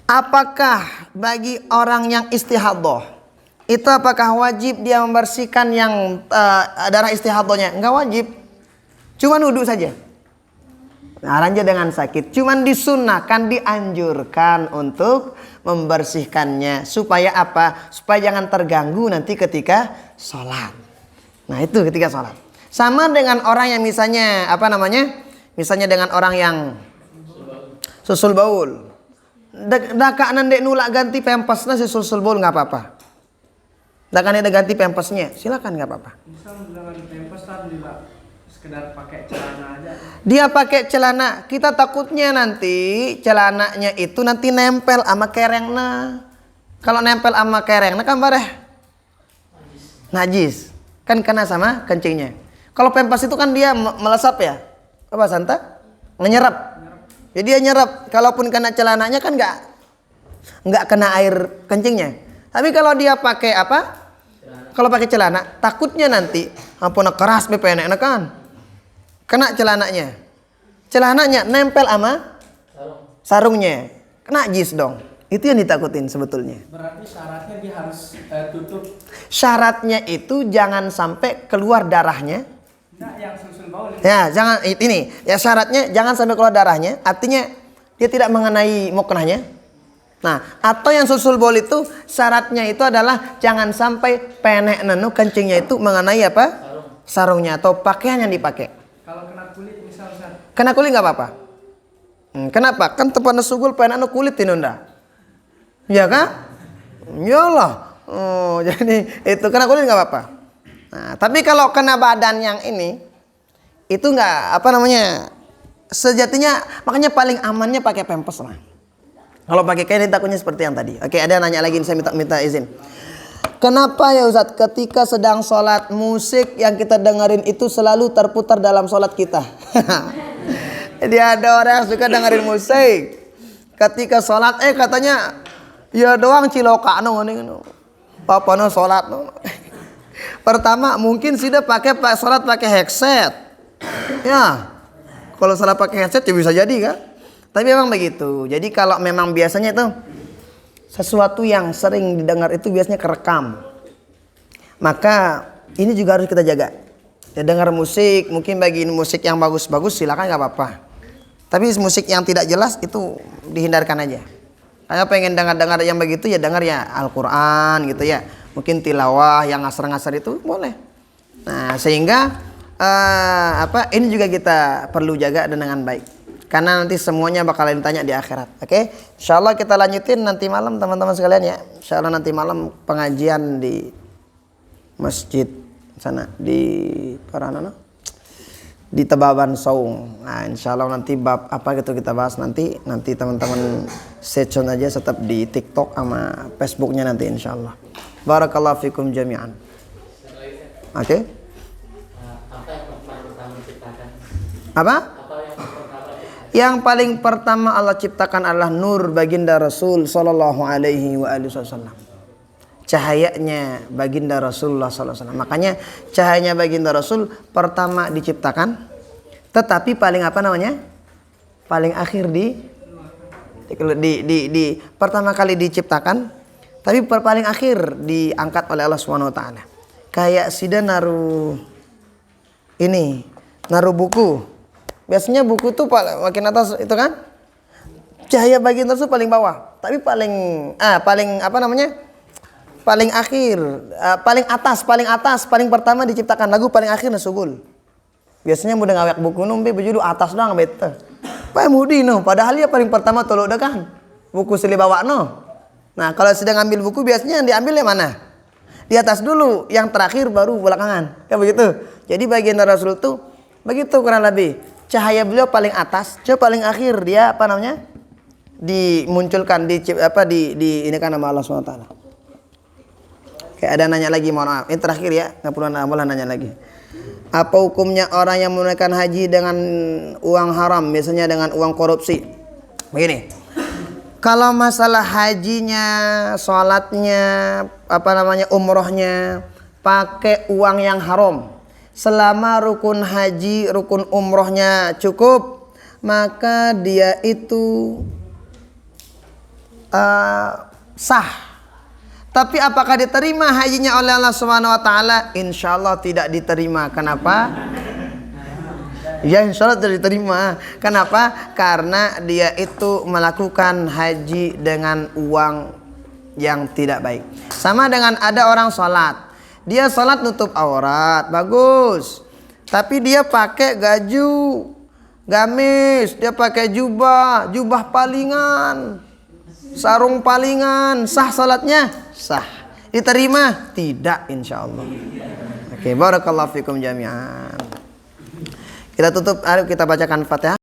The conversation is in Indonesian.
Apakah bagi orang yang istihadhah itu apakah wajib dia membersihkan yang darah istihadhahnya? Enggak wajib. Cuman wudhu saja. Aranja dengan sakit. Cuman disunnahkan, dianjurkan untuk membersihkannya. Supaya apa? Supaya jangan terganggu nanti ketika sholat. Nah itu ketika sholat. Sama dengan orang yang misalnya misalnya dengan orang yang susul baul. Daka nandek nulak ganti pempesnya si susul baul nggak apa-apa. Daka nandek ganti pempesnya, silakan nggak apa-apa. Misal dengan pempes tadi sekedar pakai celana aja. Dia pakai celana, kita takutnya nanti celananya itu nanti nempel sama kerengna. Kalau nempel sama kerengna kan bareh najis. Kan kena sama kencingnya. Kalau pempes itu kan dia melesap ya. Apa santa? Menyerap. Jadi dia nyerap. Kalaupun kena celananya kan nggak kena air kencingnya. Tapi kalau dia pakai apa? Kalau pakai celana, takutnya nanti ampun keras BPN kan. Kena celananya. Celananya nempel sama sarungnya. Kena najis dong. Itu yang ditakutin sebetulnya. Berarti syaratnya dia harus tutup. Syaratnya itu jangan sampai keluar darahnya. Nah, yang susul baul. Ya, jangan ini. Ya syaratnya jangan sampai keluar darahnya. Artinya dia tidak mengenai muknahnya. Nah, atau yang susul baul itu syaratnya itu adalah jangan sampai penek nenu kencingnya itu mengenai apa? Sarungnya atau pakaian yang dipakai. Kalau kena kulit misalnya. Kena kulit nggak apa-apa. Kenapa? Kan tepan sugul penek nenu kulit inunda. Ya kan? Iyalah. Oh, jadi itu kena kulit nggak apa-apa. Nah, tapi kalau kena badan yang ini, itu nggak sejatinya makanya paling amannya pakai pempes lah. Kalau pakai kain takutnya seperti yang tadi. Oke, ada yang nanya lagi, saya minta izin. Kenapa ya Ustadz ketika sedang sholat musik yang kita dengerin itu selalu terputar dalam sholat kita? Jadi ada orang yang suka dengerin musik. Ketika sholat katanya ya doang ciloka papa no sholat no. Pertama mungkin sudah pakai sholat pakai headset. Ya. Kalau sholat pakai headset ya bisa jadi kan. Tapi memang begitu. Jadi kalau memang biasanya itu sesuatu yang sering didengar itu biasanya kerekam. Maka ini juga harus kita jaga. Ya, dengar musik, mungkin bagi musik yang bagus-bagus silakan nggak apa-apa. Tapi musik yang tidak jelas itu dihindarkan aja. Saya pengen dengar-dengar yang begitu ya dengar ya Al-Quran gitu ya. Mungkin tilawah yang ngasar-ngasar itu boleh. Nah sehingga ini juga kita perlu jaga dengan baik. Karena nanti semuanya bakalan ditanya di akhirat. Oke? Insyaallah kita lanjutin nanti malam teman-teman sekalian ya. Insyaallah nanti malam pengajian di masjid sana di di Tebaban Saung. Nah, insyaallah nanti bab apa gitu kita bahas nanti teman-teman stay tune aja tetap di TikTok sama Facebooknya nanti insyaallah. Barakallahu fikum jami'an. Oke? Apa? Yang paling pertama Allah ciptakan adalah nur baginda Rasul sallallahu alaihi wasallam. Cahayanya baginda Rasulullah sallallahu alaihi wasallam. Makanya cahayanya baginda Rasul pertama diciptakan, tetapi paling paling akhir di pertama kali diciptakan, tapi paling akhir diangkat oleh Allah Subhanahu wa taala. Kayak sida naruh buku. Biasanya buku tuh makin atas itu kan cahaya bagian tersebut paling bawah, tapi paling akhir, paling atas, paling pertama diciptakan lagu paling akhir nasugul. Biasanya mudah ngawek buku numbe berjudul atas doang bete. Pak mudi no, padahal dia paling pertama tolok dah kan. Buku sili bawa no. Nah, kalau sedang ngambil buku biasanya yang diambil yang mana? Di atas dulu, yang terakhir baru belakangan. Kan begitu. Jadi bagian Rasul tuh begitu kurang lebih. Cahaya beliau paling atas, paling akhir dia dimunculkan ini kan nama Allah SWT. Kayak ada nanya lagi, mohon maaf. Ini terakhir ya, nggak perlu nanya lagi. Apa hukumnya orang yang menunaikan haji dengan uang haram, biasanya dengan uang korupsi? Begini. Kalau masalah hajinya, sholatnya, umrohnya, pakai uang yang haram. Selama rukun haji, rukun umrohnya cukup, maka dia itu sah. Tapi apakah diterima hajinya oleh Allah Subhanahu wa taala? Insyaallah tidak diterima. Kenapa? Ya, insyaallah tidak diterima. Kenapa? Karena dia itu melakukan haji dengan uang yang tidak baik. Sama dengan ada orang sholat. Dia sholat nutup aurat, bagus. Tapi dia pakai gamis, dia pakai jubah palingan, sarung palingan, sah salatnya? Sah. Diterima? Tidak, insyaallah. Oke, barakallahu fikum jami'an. Kita tutup, ayo kita bacakan Fatihah.